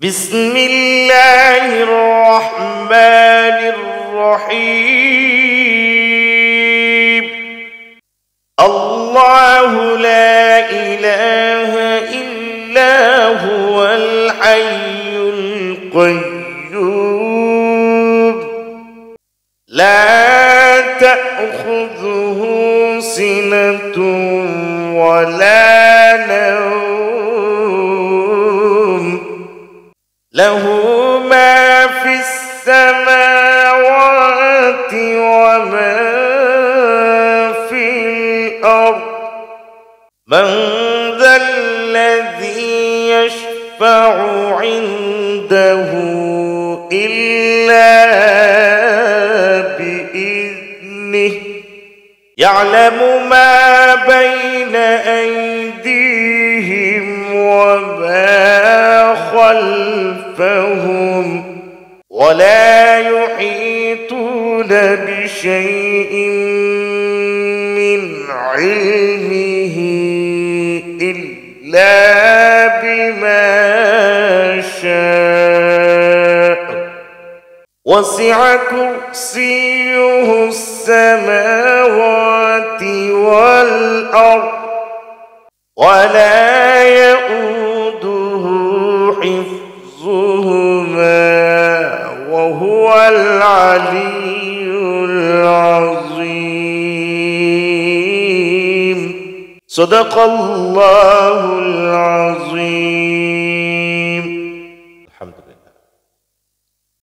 بسم الله الرحمن الرحيم. الله لا إله إلا هو الحي القيوم لا تأخذه سنة ولا نوم له ما في السماوات وما في الأرض من ذا الذي يشفع عنده إلا بإذنه يعلم ما بين أيديهم وما خلفهم ولا يحيطون بشيء من علمه إلا بما شاء وسع كرسيه السماوات والأرض ولا يؤوده حفظهما وهو العلي العظيم. صدق الله العظيم.